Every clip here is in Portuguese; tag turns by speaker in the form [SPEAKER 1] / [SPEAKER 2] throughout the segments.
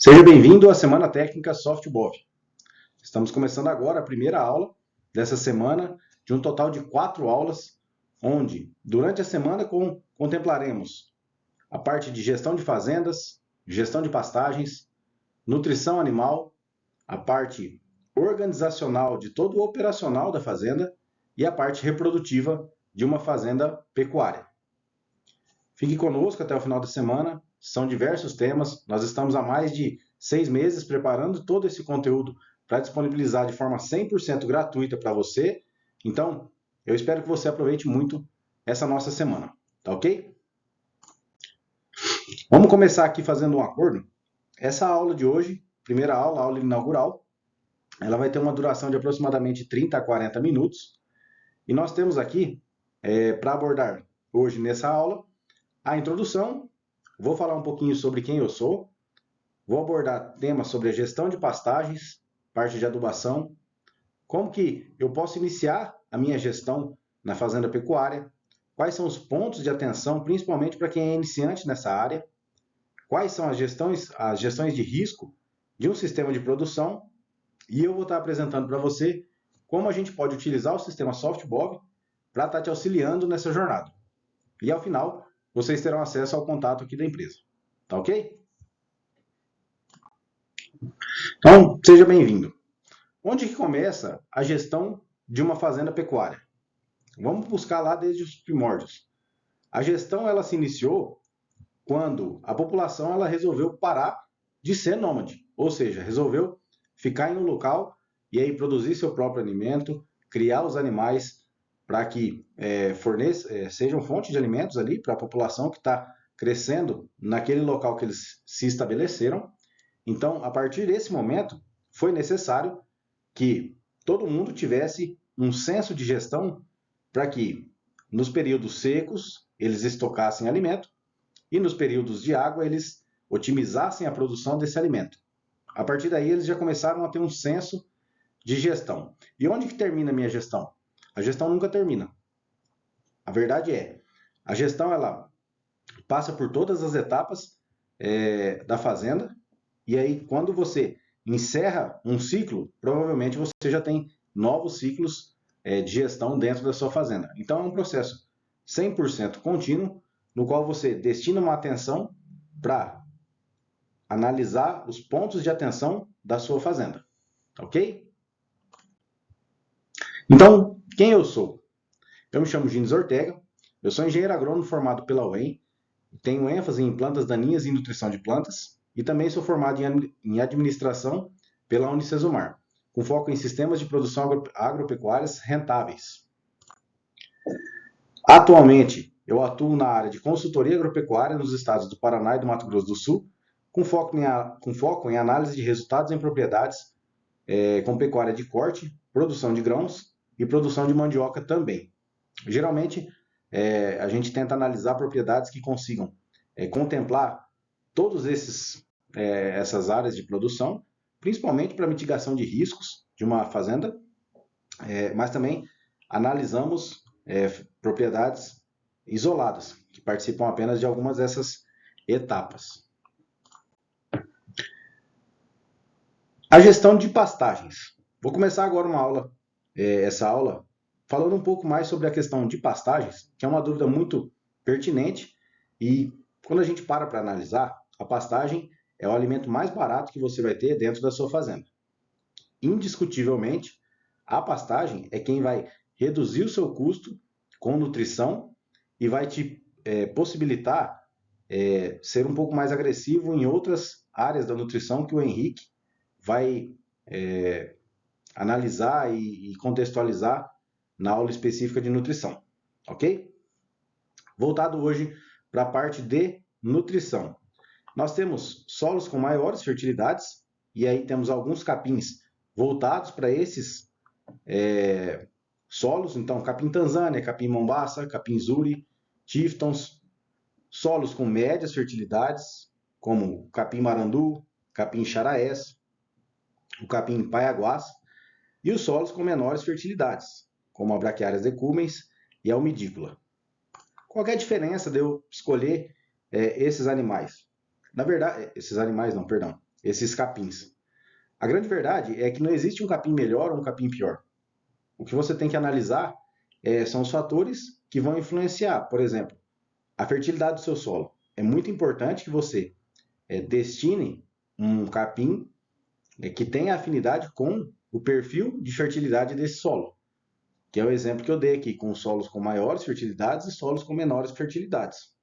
[SPEAKER 1] Seja bem-vindo à Semana Técnica Softbov. Estamos começando agora a primeira aula dessa semana, de um total de 4 aulas, onde, durante a semana, contemplaremos a parte de gestão de fazendas, gestão de pastagens, nutrição animal, a parte organizacional de todo o operacional da fazenda e a parte reprodutiva de uma fazenda pecuária. Fique conosco até o final da semana, são diversos temas, nós estamos há mais de 6 meses preparando todo esse conteúdo para disponibilizar de forma 100% gratuita para você, então eu espero que você aproveite muito essa nossa semana, tá ok? Vamos começar aqui fazendo um acordo. Essa aula de hoje, primeira aula, aula inaugural, ela vai ter uma duração de aproximadamente 30 a 40 minutos, e nós temos aqui, para abordar hoje nessa aula, a introdução, vou falar um pouquinho sobre quem eu sou, vou abordar temas sobre a gestão de pastagens, parte de adubação, como que eu posso iniciar a minha gestão na fazenda pecuária, quais são os pontos de atenção, principalmente para quem é iniciante nessa área, quais são as gestões de risco de um sistema de produção, e eu vou estar apresentando para você como a gente pode utilizar o sistema SoftBov para estar te auxiliando nessa jornada. E ao final, vocês terão acesso ao contato aqui da empresa. Tá ok? Então, seja bem-vindo. Onde que começa a gestão de uma fazenda pecuária? Vamos buscar lá desde os primórdios. A gestão ela se iniciou quando a população ela resolveu parar de ser nômade, ou seja, resolveu ficar em um local e aí produzir seu próprio alimento, criar os animais para que sejam fonte de alimentos ali para a população que está crescendo naquele local que eles se estabeleceram. Então, a partir desse momento, foi necessário que todo mundo tivesse um senso de gestão para que, nos períodos secos, eles estocassem alimento e nos períodos de água, eles otimizassem a produção desse alimento. A partir daí, eles já começaram a ter um senso de gestão. E onde que termina a minha gestão? A gestão nunca termina. A verdade é, a gestão ela passa por todas as etapas da fazenda, e aí quando você encerra um ciclo, provavelmente você já tem novos ciclos de gestão dentro da sua fazenda. Então é um processo 100% contínuo, no qual você destina uma atenção para analisar os pontos de atenção da sua fazenda. Ok? Então, quem eu sou? Eu me chamo Gines Ortega, eu sou engenheiro agrônomo formado pela UEM, tenho ênfase em plantas daninhas e nutrição de plantas, e também sou formado em administração pela Unicesumar, com foco em sistemas de produção agropecuárias rentáveis. Atualmente, eu atuo na área de consultoria agropecuária nos estados do Paraná e do Mato Grosso do Sul, com foco em análise de resultados em propriedades com pecuária de corte, produção de grãos e produção de mandioca também. Geralmente, a gente tenta analisar propriedades que consigam contemplar todas essas áreas de produção, principalmente para mitigação de riscos de uma fazenda, mas também analisamos propriedades isoladas, que participam apenas de algumas dessas etapas. A gestão de pastagens. Vou começar agora essa aula, falando um pouco mais sobre a questão de pastagens, que é uma dúvida muito pertinente, e quando a gente para analisar, a pastagem é o alimento mais barato que você vai ter dentro da sua fazenda. Indiscutivelmente, a pastagem é quem vai reduzir o seu custo com nutrição e vai te possibilitar ser um pouco mais agressivo em outras áreas da nutrição que o Henrique vai analisar e contextualizar na aula específica de nutrição, ok? Voltado hoje para a parte de nutrição. Nós temos solos com maiores fertilidades, e aí temos alguns capins voltados para esses solos, então capim Tanzânia, capim Mombaça, capim Zuri, Chiftons, solos com médias fertilidades, como capim Marandu, capim Xaraés, o capim Paiaguás, e os solos com menores fertilidades, como a Braquiárias decúmens e a umidícula. Qual é a diferença de eu escolher esses animais? Na verdade, esses animais não, perdão. esses capins. A grande verdade é que não existe um capim melhor ou um capim pior. O que você tem que analisar são os fatores que vão influenciar. Por exemplo, a fertilidade do seu solo. É muito importante que você destine um capim que tenha afinidade com o perfil de fertilidade desse solo, que é o exemplo que eu dei aqui, com solos com maiores fertilidades e solos com menores fertilidades.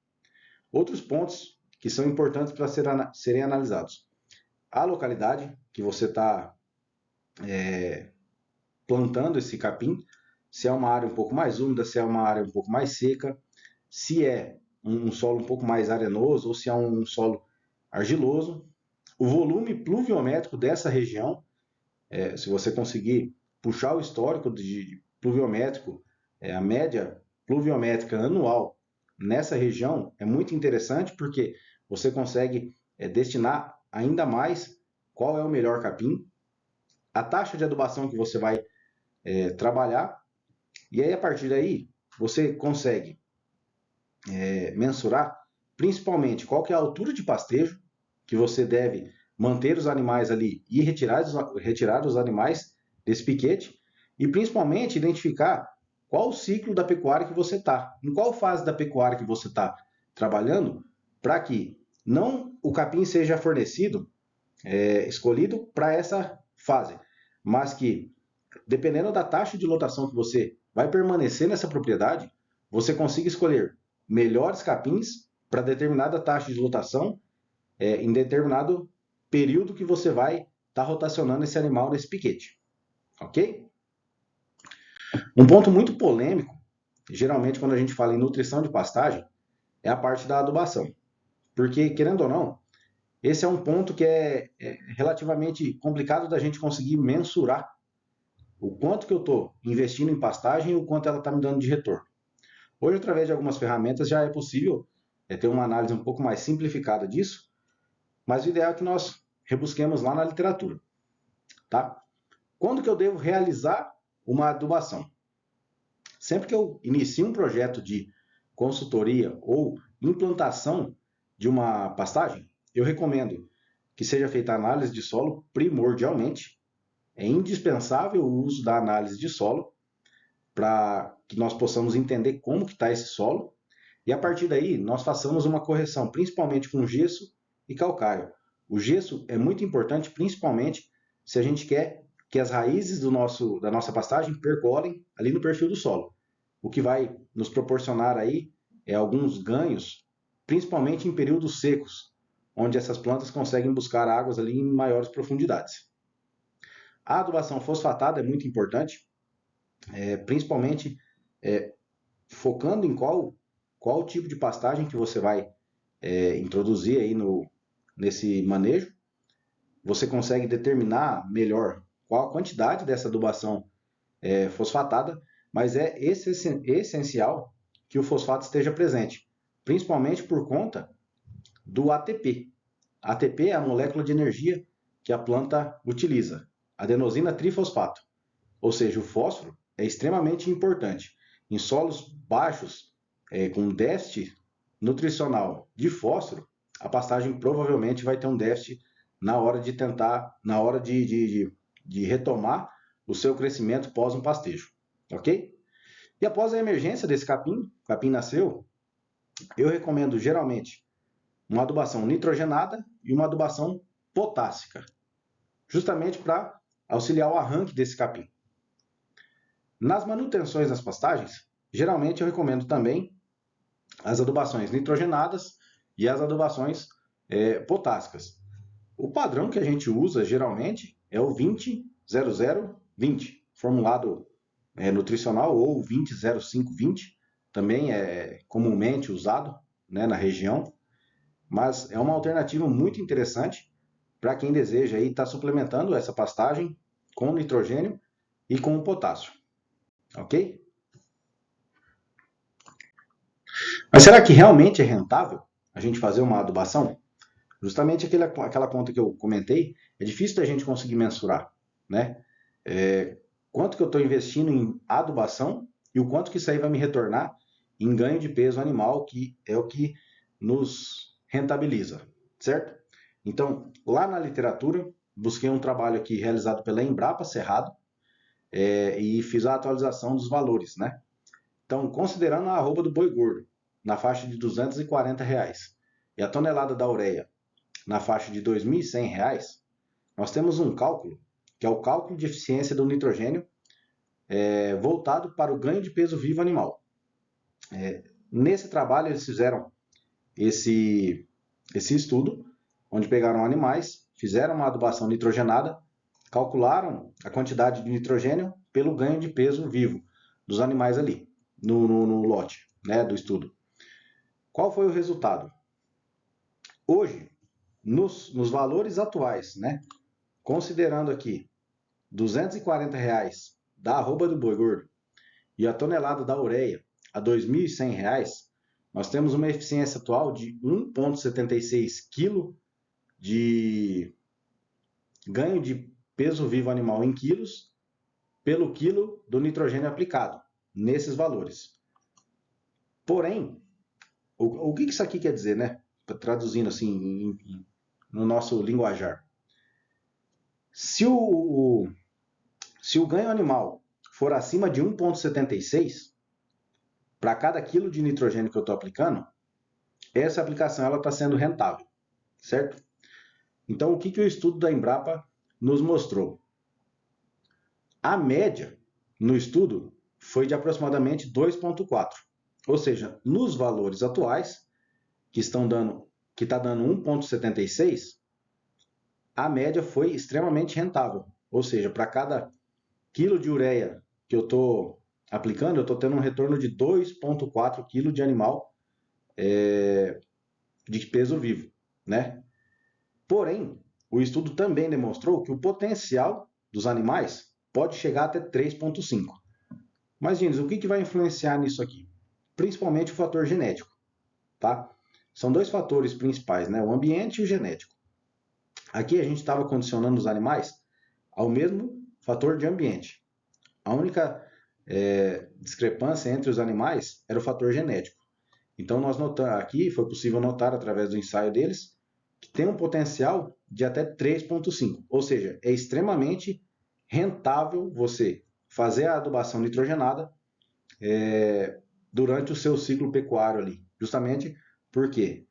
[SPEAKER 1] Outros pontos que são importantes para serem analisados. A localidade que você está plantando esse capim, se é uma área um pouco mais úmida, se é uma área um pouco mais seca, se é um solo um pouco mais arenoso ou se é um solo argiloso, o volume pluviométrico dessa região, se você conseguir puxar o histórico de pluviométrico, a média pluviométrica anual nessa região é muito interessante porque você consegue destinar ainda mais qual é o melhor capim, a taxa de adubação que você vai trabalhar, e aí a partir daí você consegue mensurar principalmente qual que é a altura de pastejo que você deve manter os animais ali e retirar os animais desse piquete, e principalmente identificar qual o ciclo da pecuária que você está, em qual fase da pecuária que você está trabalhando, para que não o capim seja fornecido, escolhido para essa fase, mas que, dependendo da taxa de lotação que você vai permanecer nessa propriedade, você consiga escolher melhores capins para determinada taxa de lotação em determinado período que você vai estar rotacionando esse animal nesse piquete. Ok? Um ponto muito polêmico, geralmente quando a gente fala em nutrição de pastagem, é a parte da adubação. Porque, querendo ou não, esse é um ponto que é relativamente complicado da gente conseguir mensurar o quanto que eu estou investindo em pastagem e o quanto ela está me dando de retorno. Hoje, através de algumas ferramentas, já é possível ter uma análise um pouco mais simplificada disso, mas o ideal é que nós rebusquemos lá na literatura. Tá? Quando que eu devo realizar uma adubação? Sempre que eu inicio um projeto de consultoria ou implantação de uma pastagem, eu recomendo que seja feita a análise de solo primordialmente. É indispensável o uso da análise de solo para que nós possamos entender como que está esse solo e a partir daí nós façamos uma correção, principalmente com gesso e calcário. O gesso é muito importante, principalmente se a gente quer que as raízes da nossa pastagem percolem ali no perfil do solo, o que vai nos proporcionar aí alguns ganhos, principalmente em períodos secos, onde essas plantas conseguem buscar águas ali em maiores profundidades. A adubação fosfatada é muito importante, principalmente focando em qual tipo de pastagem que você vai introduzir aí nesse manejo. Você consegue determinar melhor qual a quantidade dessa adubação fosfatada, mas é essencial que o fosfato esteja presente, principalmente por conta do ATP. ATP é a molécula de energia que a planta utiliza, adenosina trifosfato, ou seja, o fósforo é extremamente importante. Em solos baixos, com déficit nutricional de fósforo, a pastagem provavelmente vai ter um déficit na hora de retomar o seu crescimento pós um pastejo, ok? E após a emergência desse capim, o capim nasceu, eu recomendo geralmente uma adubação nitrogenada e uma adubação potássica, justamente para auxiliar o arranque desse capim. Nas manutenções das pastagens, geralmente eu recomendo também as adubações nitrogenadas e as adubações potássicas. O padrão que a gente usa geralmente é o 20-00-20, formulado nutricional, ou 20-05-20, também é comumente usado na região, mas é uma alternativa muito interessante para quem deseja estar suplementando essa pastagem com nitrogênio e com potássio. Ok? Mas será que realmente é rentável a gente fazer uma adubação? Justamente aquela conta que eu comentei, é difícil da gente conseguir mensurar, né? Quanto que eu estou investindo em adubação e o quanto que isso aí vai me retornar em ganho de peso animal, que é o que nos rentabiliza, certo? Então, lá na literatura, busquei um trabalho aqui realizado pela Embrapa Cerrado, e fiz a atualização dos valores, né? Então, considerando a arroba do boi gordo na faixa de R$ 240 e a tonelada da ureia na faixa de R$ 2.100, nós temos um cálculo, que é o cálculo de eficiência do nitrogênio voltado para o ganho de peso vivo animal. Nesse trabalho, eles fizeram esse estudo, onde pegaram animais, fizeram uma adubação nitrogenada, calcularam a quantidade de nitrogênio pelo ganho de peso vivo dos animais ali, no lote, né, do estudo. Qual foi o resultado? Hoje, nos valores atuais, né, considerando aqui R$ 240 da arroba do boi gordo e a tonelada da ureia a R$ 2.100, nós temos uma eficiência atual de 1,76 kg de ganho de peso vivo animal em quilos pelo quilo do nitrogênio aplicado, nesses valores. Porém, o que isso aqui quer dizer, né? Traduzindo assim no nosso linguajar. Se o ganho animal for acima de 1,76 para cada quilo de nitrogênio que eu estou aplicando, essa aplicação está sendo rentável, certo? Então, o que o estudo da Embrapa nos mostrou? A média no estudo foi de aproximadamente 2,4. Ou seja, nos valores atuais, que está dando 1,76, a média foi extremamente rentável. Ou seja, para cada quilo de ureia que eu estou aplicando, eu estou tendo um retorno de 2,4 kg de animal de peso vivo, né? Porém, o estudo também demonstrou que o potencial dos animais pode chegar até 3,5. Mas, Gines, o que vai influenciar nisso aqui? Principalmente o fator genético, tá? São dois fatores principais, né? O ambiente e o genético. Aqui a gente estava condicionando os animais ao mesmo fator de ambiente. A única discrepância entre os animais era o fator genético. Então, nós notamos aqui, foi possível notar através do ensaio deles, que tem um potencial de até 3,5. Ou seja, é extremamente rentável você fazer a adubação nitrogenada durante o seu ciclo pecuário ali. Justamente porque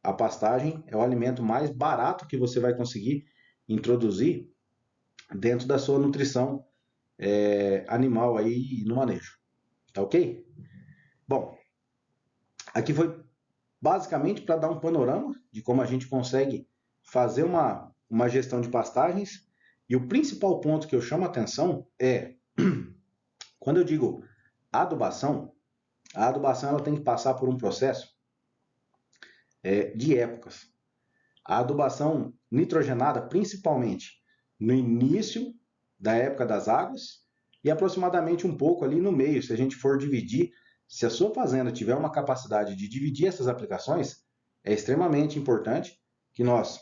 [SPEAKER 1] a pastagem é o alimento mais barato que você vai conseguir introduzir dentro da sua nutrição animal aí no manejo. Tá ok? Bom, aqui foi basicamente para dar um panorama de como a gente consegue fazer uma gestão de pastagens. E o principal ponto que eu chamo a atenção é, quando eu digo adubação, a adubação ela tem que passar por um processo de épocas. A adubação nitrogenada, principalmente no início da época das águas e aproximadamente um pouco ali no meio, se a gente for dividir. Se a sua fazenda tiver uma capacidade de dividir essas aplicações, é extremamente importante que nós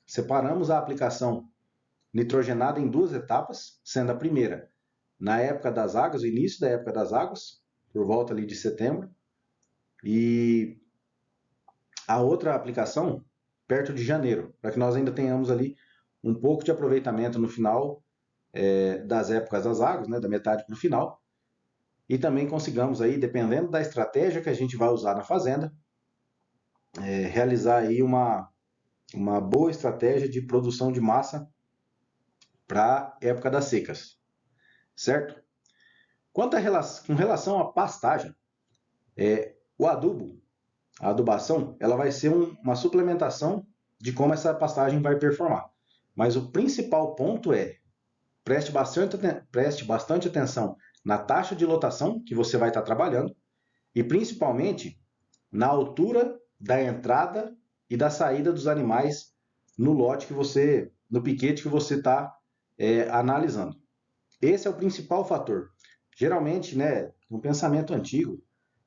[SPEAKER 1] separamos a aplicação nitrogenada em duas etapas, sendo a primeira na época das águas, o início da época das águas, por volta ali de setembro, e a outra aplicação perto de janeiro, para que nós ainda tenhamos ali um pouco de aproveitamento no final das épocas das águas, né, da metade para o final, e também consigamos aí, dependendo da estratégia que a gente vai usar na fazenda, realizar aí uma boa estratégia de produção de massa para a época das secas, certo? Quanto com relação à pastagem, o adubo, a adubação, ela vai ser uma suplementação de como essa pastagem vai performar. Mas o principal ponto preste bastante atenção na taxa de lotação que você vai estar trabalhando e principalmente na altura da entrada e da saída dos animais no lote no piquete que você está analisando. Esse é o principal fator. Geralmente, né, um pensamento antigo,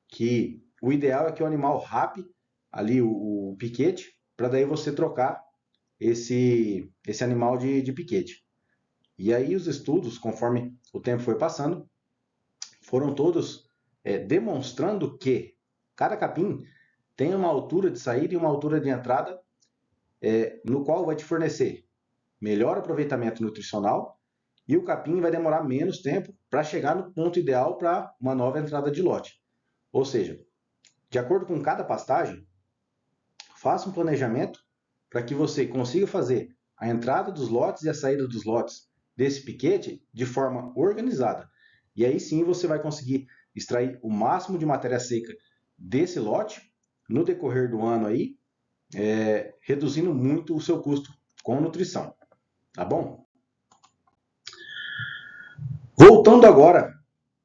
[SPEAKER 1] que o ideal é que o animal rape ali o piquete, para daí você trocar esse animal de piquete. E aí os estudos, conforme o tempo foi passando, foram todos demonstrando que cada capim tem uma altura de saída e uma altura de entrada no qual vai te fornecer melhor aproveitamento nutricional e o capim vai demorar menos tempo para chegar no ponto ideal para uma nova entrada de lote. Ou seja, de acordo com cada pastagem, faça um planejamento para que você consiga fazer a entrada dos lotes e a saída dos lotes desse piquete de forma organizada. E aí sim você vai conseguir extrair o máximo de matéria seca desse lote no decorrer do ano aí, reduzindo muito o seu custo com nutrição. Tá bom? Voltando agora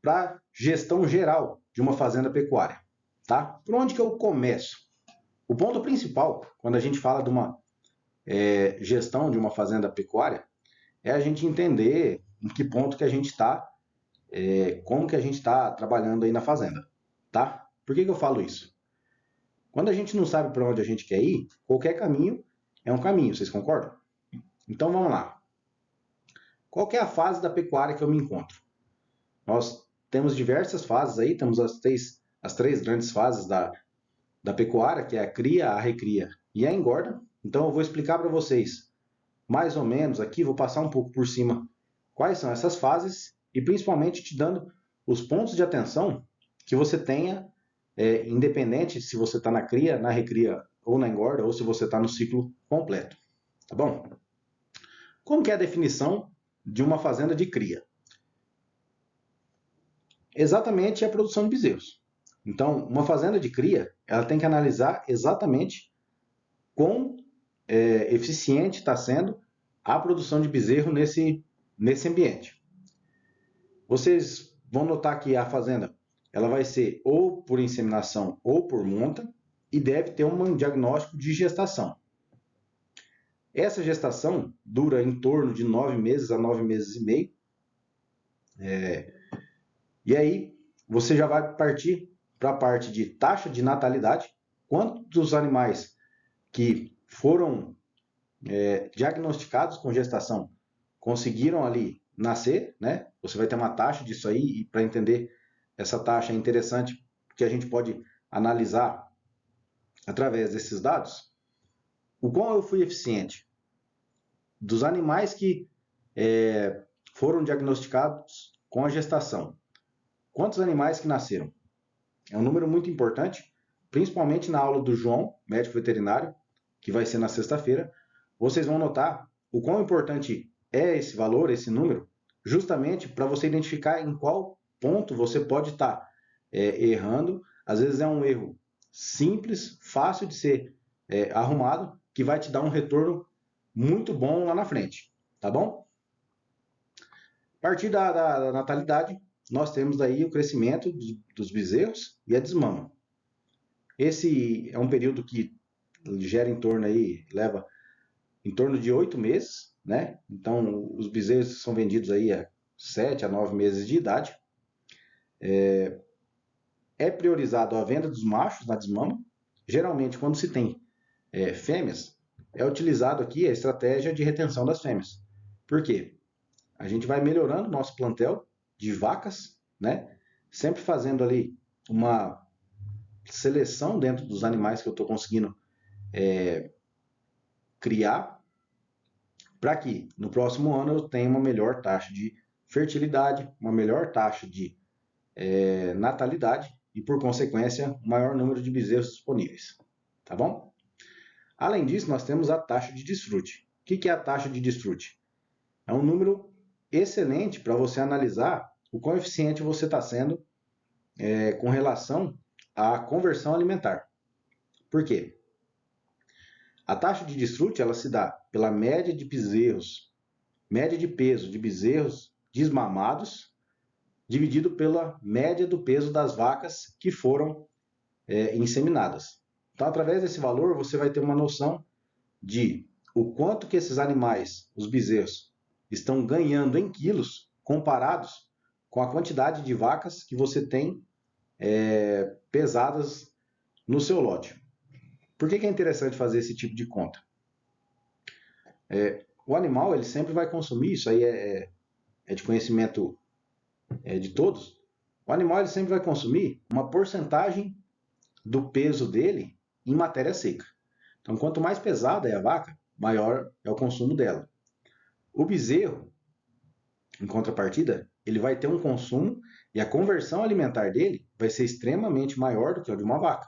[SPEAKER 1] para a gestão geral de uma fazenda pecuária. Tá? Por onde que eu começo? O ponto principal, quando a gente fala de uma gestão de uma fazenda pecuária, é a gente entender em que ponto que a gente está, como que a gente está trabalhando aí na fazenda. Tá? Por que eu falo isso? Quando a gente não sabe para onde a gente quer ir, qualquer caminho é um caminho, vocês concordam? Então vamos lá. Qual que é a fase da pecuária que eu me encontro? Nós temos diversas fases aí, temos as três grandes fases da pecuária, que é a cria, a recria e a engorda. Então eu vou explicar para vocês, mais ou menos aqui, vou passar um pouco por cima quais são essas fases e principalmente te dando os pontos de atenção que você tenha, independente se você está na cria, na recria ou na engorda, ou se você está no ciclo completo. Tá bom? Como que é a definição de uma fazenda de cria? Exatamente a produção de bezerros. Então, uma fazenda de cria, ela tem que analisar exatamente quão eficiente está sendo a produção de bezerro nesse ambiente. Vocês vão notar que a fazenda ela vai ser ou por inseminação ou por monta e deve ter um diagnóstico de gestação. Essa gestação dura em torno de 9 meses a 9 meses e meio. E aí você já vai partir para a parte de taxa de natalidade, quantos animais que foram diagnosticados com gestação conseguiram ali nascer, né? Você vai ter uma taxa disso aí, e para entender essa taxa é interessante porque a gente pode analisar através desses dados o quão eu fui eficiente dos animais que foram diagnosticados com a gestação. Quantos animais que nasceram? É um número muito importante, principalmente na aula do João, médico veterinário, que vai ser na sexta-feira. Vocês vão notar o quão importante é esse valor, esse número, justamente para você identificar em qual ponto você pode estar errando. Às vezes é um erro simples, fácil de ser arrumado, que vai te dar um retorno muito bom lá na frente, tá bom? A partir da natalidade, nós temos aí o crescimento dos bezerros e a desmama. Esse é um período que gera leva em torno de 8 meses, né? Então, os bezerros são vendidos aí a 7 a 9 meses de idade. É priorizado a venda dos machos na desmama. Geralmente, quando se tem fêmeas, é utilizado aqui a estratégia de retenção das fêmeas. Por quê? A gente vai melhorando o nosso plantel de vacas, né? Sempre fazendo ali uma seleção dentro dos animais que eu estou conseguindo criar, para que no próximo ano eu tenha uma melhor taxa de fertilidade, uma melhor taxa de natalidade e, por consequência, um maior número de bezerros disponíveis. Tá bom? Além disso, nós temos a taxa de desfrute. O que é a taxa de desfrute? É um número excelente para você analisar o quão eficiente você está sendo com relação à conversão alimentar. Por quê? A taxa de desfrute ela se dá pela média de bezerros, média de peso de bezerros desmamados, dividido pela média do peso das vacas que foram inseminadas. Então, através desse valor, você vai ter uma noção de o quanto que esses animais, os bezerros, estão ganhando em quilos comparados com a quantidade de vacas que você tem pesadas no seu lote. Por que é interessante fazer esse tipo de conta? O animal ele sempre vai consumir, isso aí é de conhecimento de todos, o animal ele sempre vai consumir uma porcentagem do peso dele em matéria seca. Então, quanto mais pesada é a vaca, maior é o consumo dela. O bezerro, em contrapartida, ele vai ter um consumo e a conversão alimentar dele vai ser extremamente maior do que o de uma vaca.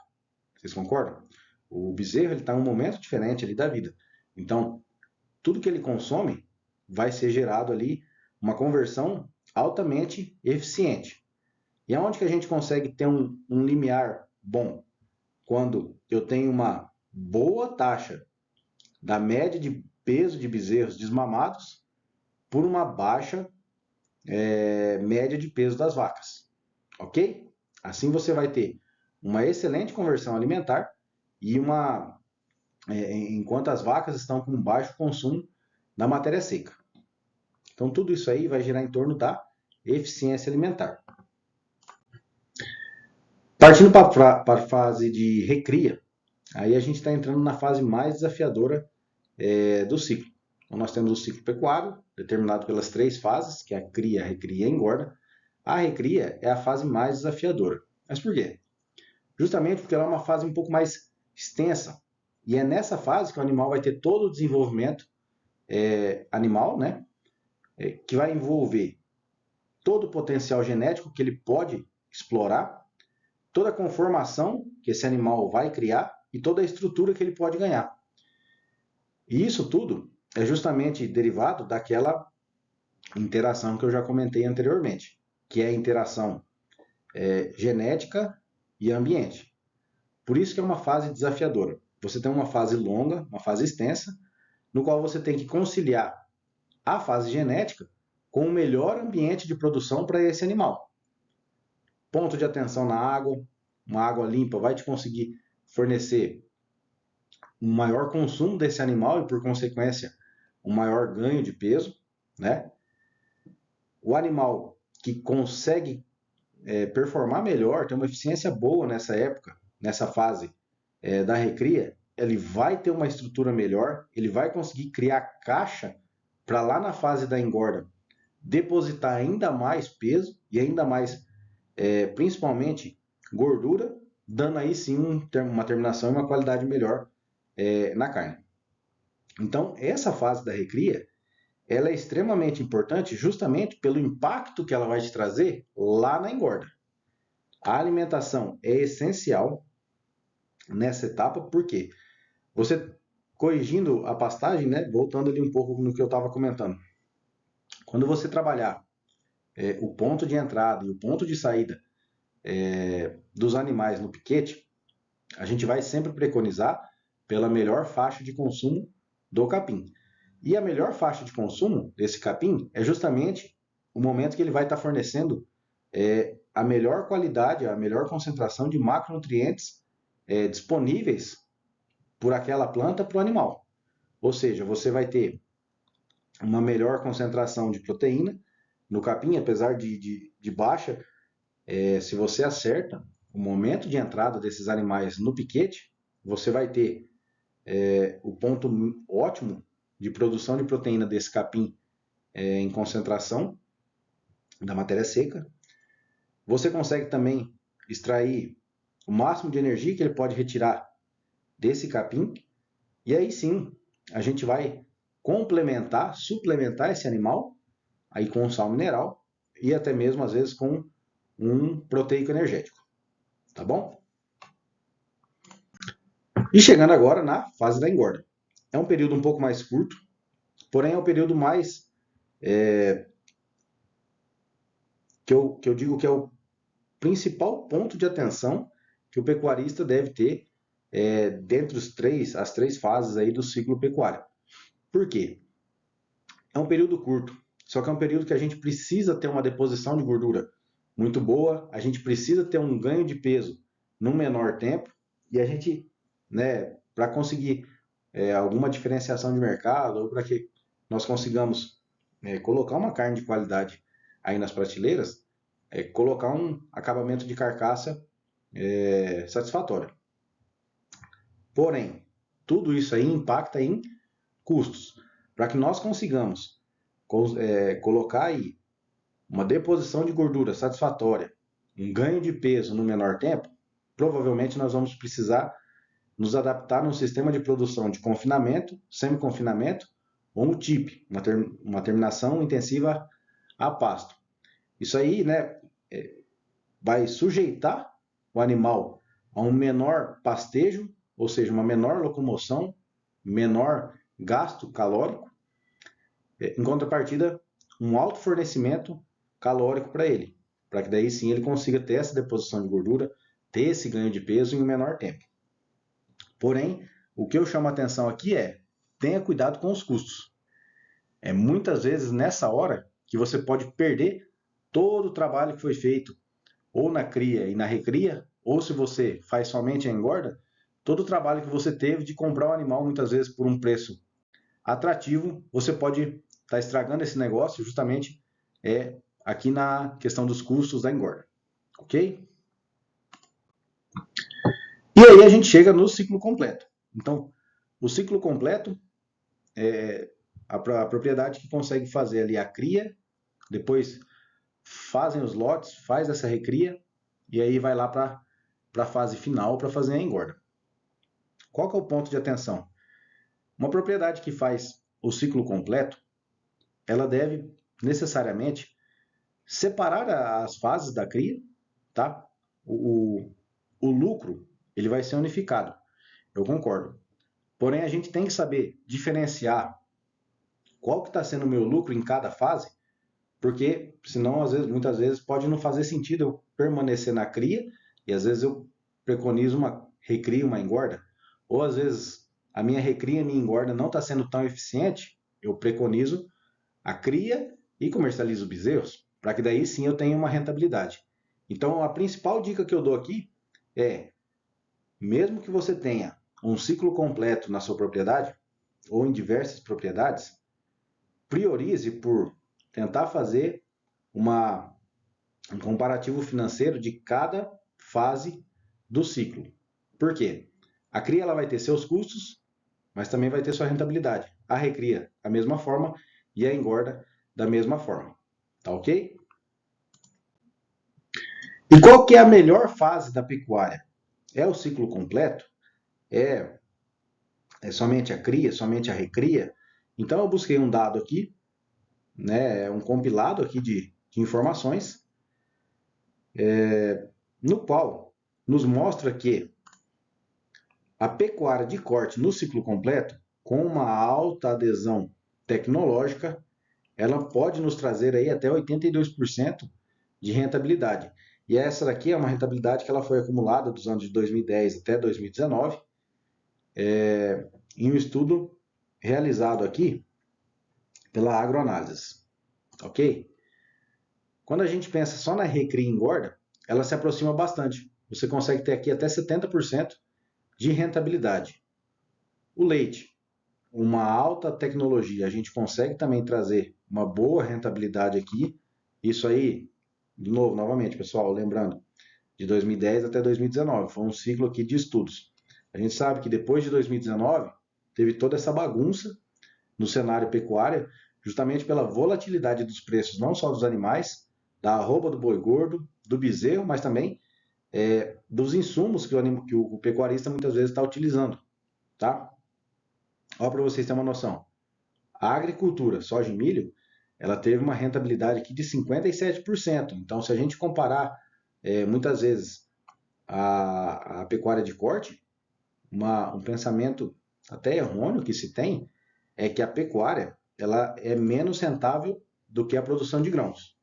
[SPEAKER 1] Vocês concordam? O bezerro está em um momento diferente ali da vida. Então, tudo que ele consome vai ser gerado ali uma conversão altamente eficiente. E aonde que a gente consegue ter um limiar bom? Quando eu tenho uma boa taxa da média de peso de bezerros desmamados por uma baixa média de peso das vacas. Ok? Assim você vai ter uma excelente conversão alimentar e enquanto as vacas estão com baixo consumo da matéria seca. Então tudo isso aí vai girar em torno da eficiência alimentar. Partindo para a fase de recria, aí a gente está entrando na fase mais desafiadora do ciclo. Então nós temos o ciclo pecuário, determinado pelas 3 fases, que é a cria, a recria e a engorda. A recria é a fase mais desafiadora. Mas por quê? Justamente porque ela é uma fase um pouco mais extensa. E é nessa fase que o animal vai ter todo o desenvolvimento animal, né? Que vai envolver todo o potencial genético que ele pode explorar, toda a conformação que esse animal vai criar e toda a estrutura que ele pode ganhar. E isso tudo é justamente derivado daquela interação que eu já comentei anteriormente, que é a interação genética e ambiente. Por isso que é uma fase desafiadora. Você tem uma fase longa, uma fase extensa, no qual você tem que conciliar a fase genética com o melhor ambiente de produção para esse animal. Ponto de atenção na água, uma água limpa vai te conseguir fornecer um maior consumo desse animal e, por consequência, um maior ganho de peso, né? O animal que consegue performar melhor, ter uma eficiência boa nessa época, nessa fase da recria, ele vai ter uma estrutura melhor, ele vai conseguir criar caixa para lá na fase da engorda depositar ainda mais peso e ainda mais, principalmente, gordura, dando aí sim uma terminação e uma qualidade melhor na carne. Então, essa fase da recria, ela é extremamente importante justamente pelo impacto que ela vai te trazer lá na engorda. A alimentação é essencial nessa etapa, porque você, corrigindo a pastagem, né, voltando ali um pouco no que eu estava comentando, quando você trabalhar o ponto de entrada e o ponto de saída dos animais no piquete, a gente vai sempre preconizar pela melhor faixa de consumo do capim. E a melhor faixa de consumo desse capim é justamente o momento que ele vai estar fornecendo a melhor qualidade, a melhor concentração de macronutrientes disponíveis por aquela planta para o animal. Ou seja, você vai ter uma melhor concentração de proteína no capim, apesar de baixa. Se você acerta o momento de entrada desses animais no piquete, você vai ter o ponto ótimo de produção de proteína desse capim em concentração da matéria seca. Você consegue também extrair o máximo de energia que ele pode retirar desse capim. E aí sim, a gente vai complementar, suplementar esse animal aí com sal mineral e até mesmo às vezes com um proteico energético. Tá bom? E chegando agora na fase da engorda. É um período um pouco mais curto, porém é o período mais que eu digo que é o principal ponto de atenção que o pecuarista deve ter dentre as 3 fases aí do ciclo pecuário. Por quê? É um período curto, só que é um período que a gente precisa ter uma deposição de gordura muito boa, a gente precisa ter um ganho de peso num menor tempo e a gente, né, para conseguir alguma diferenciação de mercado ou para que nós consigamos colocar uma carne de qualidade aí nas prateleiras, colocar um acabamento de carcaça satisfatório. Porém, tudo isso aí impacta em custos. Para que nós consigamos colocar aí uma deposição de gordura satisfatória, um ganho de peso no menor tempo, provavelmente nós vamos precisar nos adaptar num sistema de produção de confinamento, semi-confinamento ou um TIP, uma terminação intensiva a pasto. Isso aí, né, vai sujeitar o animal a um menor pastejo, ou seja, uma menor locomoção, menor gasto calórico, em contrapartida, um alto fornecimento calórico para ele, para que daí sim ele consiga ter essa deposição de gordura, ter esse ganho de peso em um menor tempo. Porém, o que eu chamo a atenção aqui é, tenha cuidado com os custos. É muitas vezes nessa hora que você pode perder todo o trabalho que foi feito, ou na cria e na recria, ou se você faz somente a engorda, todo o trabalho que você teve de comprar um animal muitas vezes por um preço atrativo, você pode estar estragando esse negócio justamente aqui na questão dos custos da engorda, ok? E aí a gente chega no ciclo completo. Então, o ciclo completo é a propriedade que consegue fazer ali a cria, depois fazem os lotes, faz essa recria e aí vai lá para a fase final para fazer a engorda. Qual que é o ponto de atenção? Uma propriedade que faz o ciclo completo, ela deve necessariamente separar as fases da cria, tá? O lucro ele vai ser unificado, eu concordo. Porém, a gente tem que saber diferenciar qual que está sendo o meu lucro em cada fase, porque senão, muitas vezes, pode não fazer sentido eu permanecer na cria, e às vezes eu preconizo uma recria, uma engorda, ou às vezes a minha recria, minha engorda não está sendo tão eficiente, eu preconizo a cria e comercializo bezerros, para que daí sim eu tenha uma rentabilidade. Então, a principal dica que eu dou aqui é, mesmo que você tenha um ciclo completo na sua propriedade, ou em diversas propriedades, priorize por tentar fazer um comparativo financeiro de cada fase do ciclo. Por quê? A cria ela vai ter seus custos, mas também vai ter sua rentabilidade. A recria, da mesma forma, e a engorda, da mesma forma. Tá ok? E qual que é a melhor fase da pecuária? É o ciclo completo? É, é somente a cria, somente a recria? Então eu busquei um dado aqui, né, um compilado aqui de informações, no qual nos mostra que a pecuária de corte no ciclo completo, com uma alta adesão tecnológica, ela pode nos trazer aí até 82% de rentabilidade. E essa daqui é uma rentabilidade que ela foi acumulada dos anos de 2010 até 2019, em um estudo realizado aqui pela Agroanálise, ok? Quando a gente pensa só na recria e engorda, ela se aproxima bastante. Você consegue ter aqui até 70% de rentabilidade. O leite, uma alta tecnologia, a gente consegue também trazer uma boa rentabilidade aqui. Isso aí, de novo, novamente, pessoal, lembrando, de 2010 até 2019, foi um ciclo aqui de estudos. A gente sabe que depois de 2019, teve toda essa bagunça no cenário pecuário, justamente pela volatilidade dos preços, não só dos animais, da arroba do boi gordo, do bezerro, mas também dos insumos que o pecuarista muitas vezes está utilizando, tá? Ó, para vocês terem uma noção, a agricultura, soja e milho, ela teve uma rentabilidade aqui de 57%. Então, se a gente comparar muitas vezes a pecuária de corte, um pensamento até errôneo que se tem é que a pecuária ela é menos rentável do que a produção de grãos.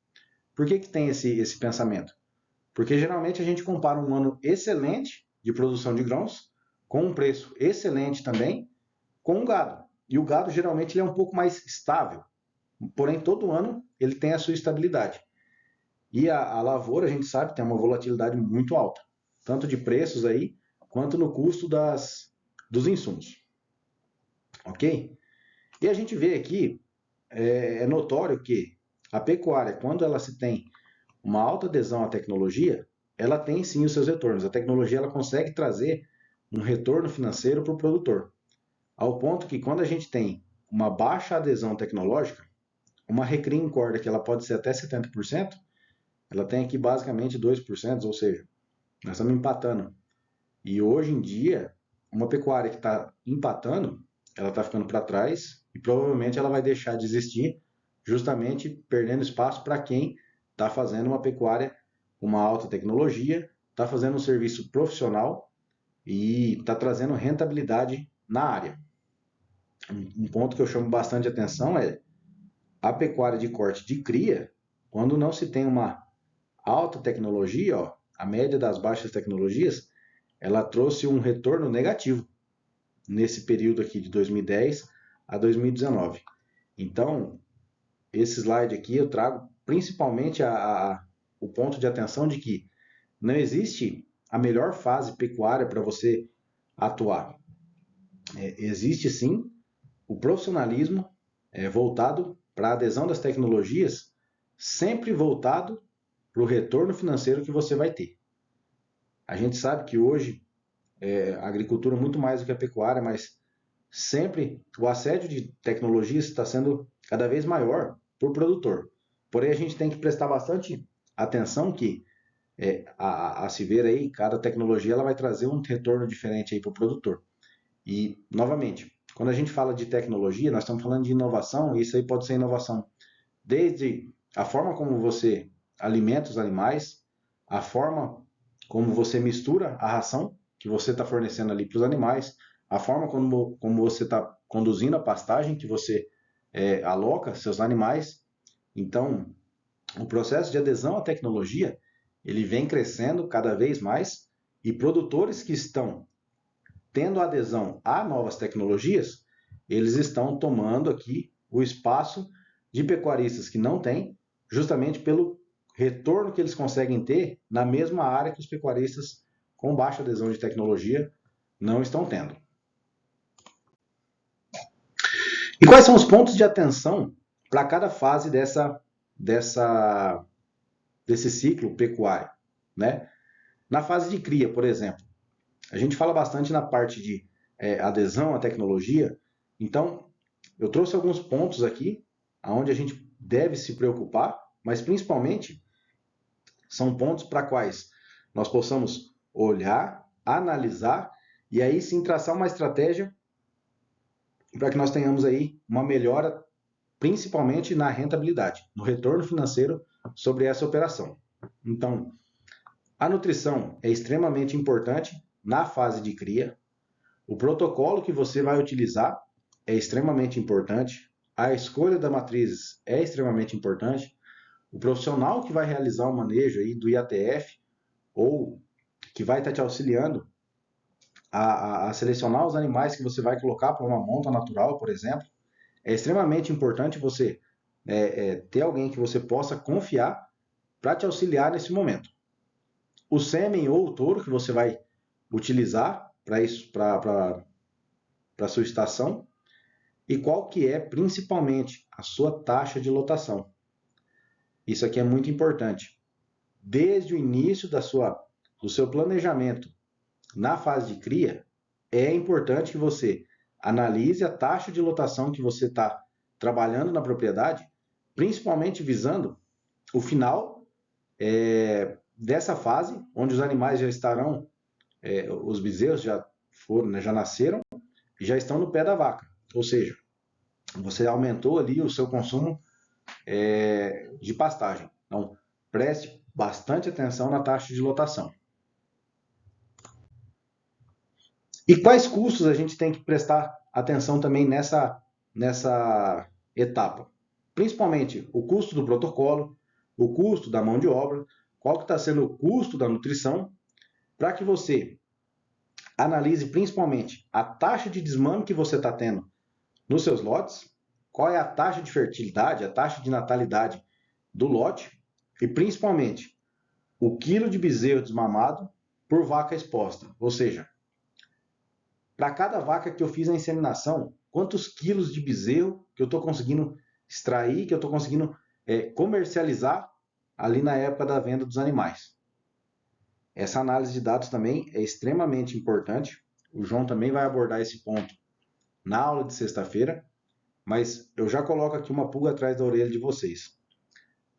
[SPEAKER 1] Por que tem esse pensamento? Porque geralmente a gente compara um ano excelente de produção de grãos com um preço excelente também com o gado. E o gado geralmente ele é um pouco mais estável, porém todo ano ele tem a sua estabilidade. E a lavoura, a gente sabe, tem uma volatilidade muito alta, tanto de preços aí, quanto no custo dos insumos. Ok? E a gente vê aqui, é notório que a pecuária, quando ela se tem uma alta adesão à tecnologia, ela tem sim os seus retornos. A tecnologia ela consegue trazer um retorno financeiro para o produtor. Ao ponto que quando a gente tem uma baixa adesão tecnológica, uma recria em corda que ela pode ser até 70%, ela tem aqui basicamente 2%, ou seja, nós estamos empatando. E hoje em dia, uma pecuária que está empatando, ela está ficando para trás e provavelmente ela vai deixar de existir, justamente perdendo espaço para quem está fazendo uma pecuária com uma alta tecnologia, está fazendo um serviço profissional e está trazendo rentabilidade na área. Um ponto que eu chamo bastante atenção é a pecuária de corte de cria, quando não se tem uma alta tecnologia, ó, a média das baixas tecnologias, ela trouxe um retorno negativo nesse período aqui de 2010 a 2019. Então, esse slide aqui eu trago principalmente o ponto de atenção de que não existe a melhor fase pecuária para você atuar. Existe sim o profissionalismo voltado para a adesão das tecnologias, sempre voltado para o retorno financeiro que você vai ter. A gente sabe que hoje a agricultura é muito mais do que a pecuária, mas sempre o assédio de tecnologias está sendo cada vez maior por produtor. Porém, a gente tem que prestar bastante atenção que a se ver aí, cada tecnologia ela vai trazer um retorno diferente aí para o produtor. E, novamente, quando a gente fala de tecnologia, nós estamos falando de inovação, e isso aí pode ser inovação desde a forma como você alimenta os animais, a forma como você mistura a ração que você está fornecendo ali para os animais, a forma como você está conduzindo a pastagem que você aloca seus animais. Então, o processo de adesão à tecnologia ele vem crescendo cada vez mais e produtores que estão tendo adesão a novas tecnologias, eles estão tomando aqui o espaço de pecuaristas que não têm, justamente pelo retorno que eles conseguem ter na mesma área que os pecuaristas com baixa adesão de tecnologia não estão tendo. E quais são os pontos de atenção para cada fase desse ciclo pecuário, né? Na fase de cria, por exemplo, a gente fala bastante na parte de adesão à tecnologia, então eu trouxe alguns pontos aqui onde a gente deve se preocupar, mas principalmente são pontos para quais nós possamos olhar, analisar e aí sim traçar uma estratégia para que nós tenhamos aí uma melhora, principalmente na rentabilidade, no retorno financeiro sobre essa operação. Então, a nutrição é extremamente importante na fase de cria. O protocolo que você vai utilizar é extremamente importante. A escolha da matriz é extremamente importante. O profissional que vai realizar o manejo aí do IATF ou que vai estar te auxiliando a selecionar os animais que você vai colocar para uma monta natural, por exemplo, é extremamente importante você ter alguém que você possa confiar para te auxiliar nesse momento. O sêmen ou o touro que você vai utilizar para isso, para a sua estação, e qual que é principalmente a sua taxa de lotação. Isso aqui é muito importante. Desde o início do seu planejamento na fase de cria, é importante que você analise a taxa de lotação que você está trabalhando na propriedade, principalmente visando o final dessa fase, onde os animais já estarão, os bezerros já foram, né, já nasceram e já estão no pé da vaca. Ou seja, você aumentou ali o seu consumo de pastagem. Então, preste bastante atenção na taxa de lotação. E quais custos a gente tem que prestar atenção também nessa etapa? Principalmente o custo do protocolo, o custo da mão de obra, qual que está sendo o custo da nutrição, para que você analise principalmente a taxa de desmame que você está tendo nos seus lotes, qual é a taxa de fertilidade, a taxa de natalidade do lote e principalmente o quilo de bezerro desmamado por vaca exposta. Ou seja, para cada vaca que eu fiz a inseminação, quantos quilos de bezerro que eu estou conseguindo extrair, que eu estou conseguindo comercializar ali na época da venda dos animais. Essa análise de dados também é extremamente importante. O João também vai abordar esse ponto na aula de sexta-feira, mas eu já coloco aqui uma pulga atrás da orelha de vocês.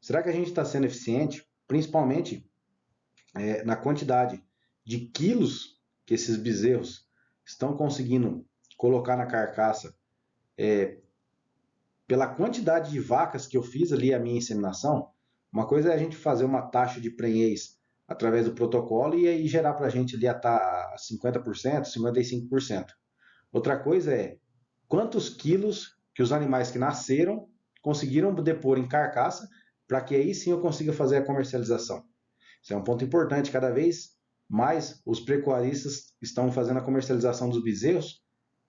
[SPEAKER 1] Será que a gente está sendo eficiente, principalmente na quantidade de quilos que esses bezerros estão conseguindo colocar na carcaça, pela quantidade de vacas que eu fiz ali a minha inseminação. Uma coisa é a gente fazer uma taxa de prenhez através do protocolo e aí gerar para a gente ali a 50%, 55%. Outra coisa é quantos quilos que os animais que nasceram conseguiram depor em carcaça para que aí sim eu consiga fazer a comercialização. Isso é um ponto importante. Cada vez mais os pecuaristas estão fazendo a comercialização dos bezerros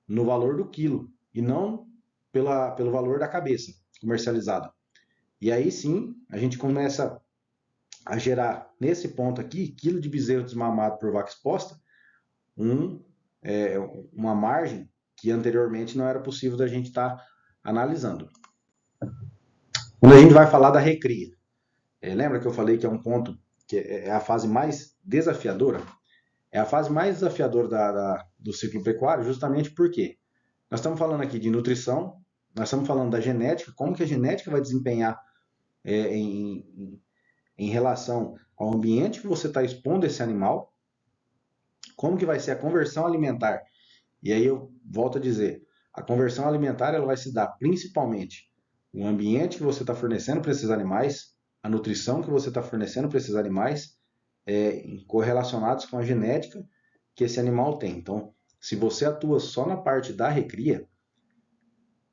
[SPEAKER 1] no valor do quilo e não pelo valor da cabeça comercializada. E aí sim a gente começa a gerar, nesse ponto aqui, quilo de bezerro desmamado por vaca exposta, uma margem que anteriormente não era possível da gente estar analisando. Quando a gente vai falar da recria, lembra que eu falei que é um ponto que é a fase mais desafiadora? É a fase mais desafiadora do ciclo pecuário, justamente porque nós estamos falando aqui de nutrição, nós estamos falando da genética, como que a genética vai desempenhar em relação ao ambiente que você está expondo esse animal, como que vai ser a conversão alimentar. E aí eu volto a dizer, a conversão alimentar ela vai se dar principalmente no ambiente que você está fornecendo para esses animais, a nutrição que você está fornecendo para esses animais, correlacionados com a genética que esse animal tem. Então, se você atua só na parte da recria,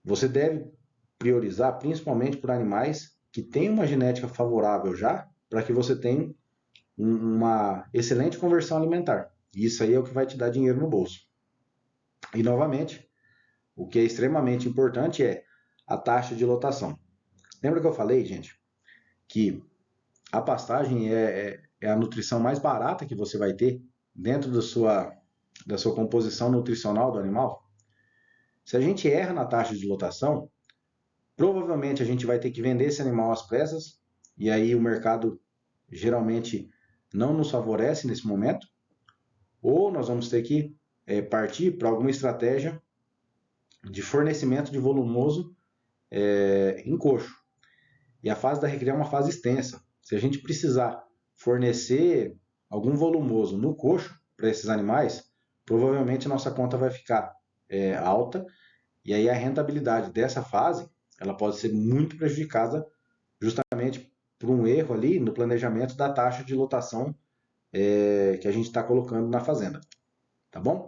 [SPEAKER 1] você deve priorizar principalmente por animais que têm uma genética favorável já, para que você tenha uma excelente conversão alimentar. E isso aí é o que vai te dar dinheiro no bolso. E novamente, o que é extremamente importante é a taxa de lotação. Lembra que eu falei, gente, que a pastagem é a nutrição mais barata que você vai ter dentro da sua composição nutricional do animal? Se a gente erra na taxa de lotação, provavelmente a gente vai ter que vender esse animal às pressas, e aí o mercado geralmente não nos favorece nesse momento, ou nós vamos ter que partir para alguma estratégia de fornecimento de volumoso em coxo. E a fase da recria é uma fase extensa. Se a gente precisar fornecer algum volumoso no coxo para esses animais, provavelmente a nossa conta vai ficar alta, e aí a rentabilidade dessa fase ela pode ser muito prejudicada justamente por um erro ali no planejamento da taxa de lotação que a gente está colocando na fazenda. Tá bom?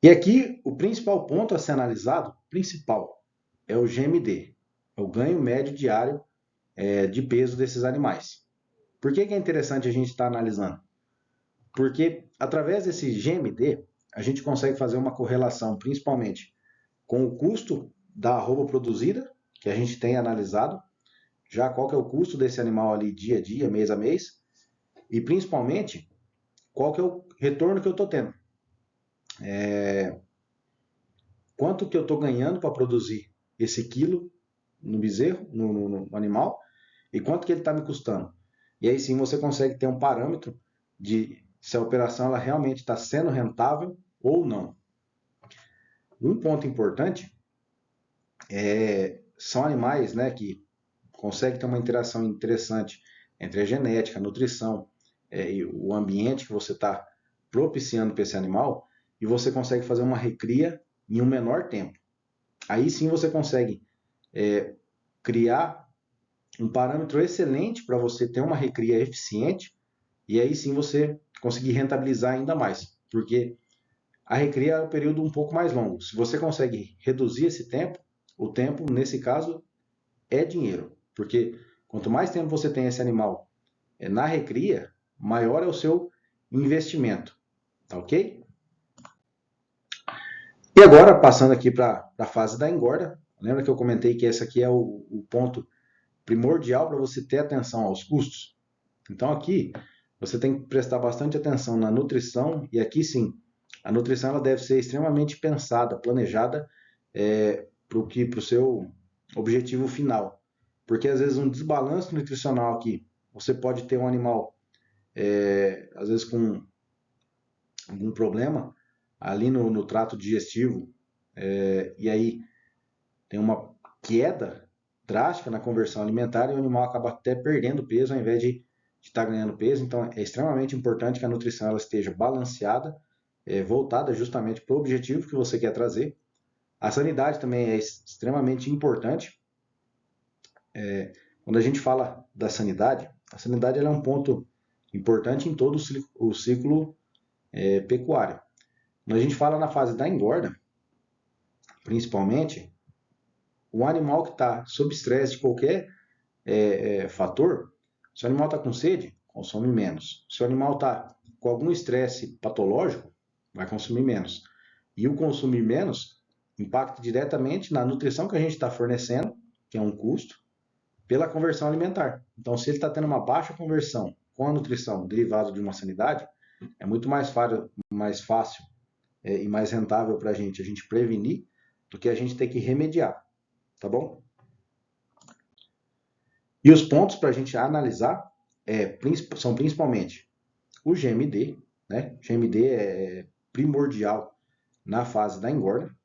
[SPEAKER 1] E aqui o principal ponto a ser analisado, é o GMD, é o ganho médio diário de peso desses animais. Por que é interessante a gente estar analisando? Porque através desse GMD a gente consegue fazer uma correlação principalmente com o custo da arroba produzida, que a gente tem analisado, já qual que é o custo desse animal ali dia a dia, mês a mês, e principalmente qual que é o retorno que eu estou tendo. Quanto que eu estou ganhando para produzir esse quilo no bezerro, no animal, e quanto que ele está me custando. E aí sim você consegue ter um parâmetro de se a operação ela realmente está sendo rentável ou não. Um ponto importante são animais, né, que conseguem ter uma interação interessante entre a genética, a nutrição e o ambiente que você está propiciando para esse animal, e você consegue fazer uma recria em um menor tempo. Aí sim você consegue criar um parâmetro excelente para você ter uma recria eficiente, e aí sim você conseguir rentabilizar ainda mais, porque a recria é um período um pouco mais longo. Se você consegue reduzir esse tempo, o tempo, nesse caso, é dinheiro, porque quanto mais tempo você tem esse animal na recria, maior é o seu investimento, tá ok? E agora, passando aqui para a fase da engorda, lembra que eu comentei que esse aqui é o ponto primordial para você ter atenção aos custos? Então aqui você tem que prestar bastante atenção na nutrição, e aqui sim, a nutrição ela deve ser extremamente pensada, planejada para o seu objetivo final. Porque às vezes um desbalanço nutricional aqui, você pode ter um animal, às vezes com algum problema ali no trato digestivo, e aí tem uma queda drástica na conversão alimentar e o animal acaba até perdendo peso ao invés de estar ganhando peso. Então é extremamente importante que a nutrição ela esteja balanceada voltada justamente para o objetivo que você quer trazer. A sanidade também é extremamente importante. Quando a gente fala da sanidade, a sanidade ela é um ponto importante em todo o ciclo pecuário. Quando a gente fala na fase da engorda, principalmente, o animal que está sob estresse de qualquer fator, se o animal está com sede, consome menos. Se o animal está com algum estresse patológico, vai consumir menos. E o consumir menos impacta diretamente na nutrição que a gente está fornecendo, que é um custo, pela conversão alimentar. Então, se ele está tendo uma baixa conversão com a nutrição derivada de uma sanidade, é muito mais fácil e mais rentável para a gente prevenir do que a gente ter que remediar, tá bom? E os pontos para a gente analisar são principalmente o GMD, né? GMD é primordial na fase da engorda.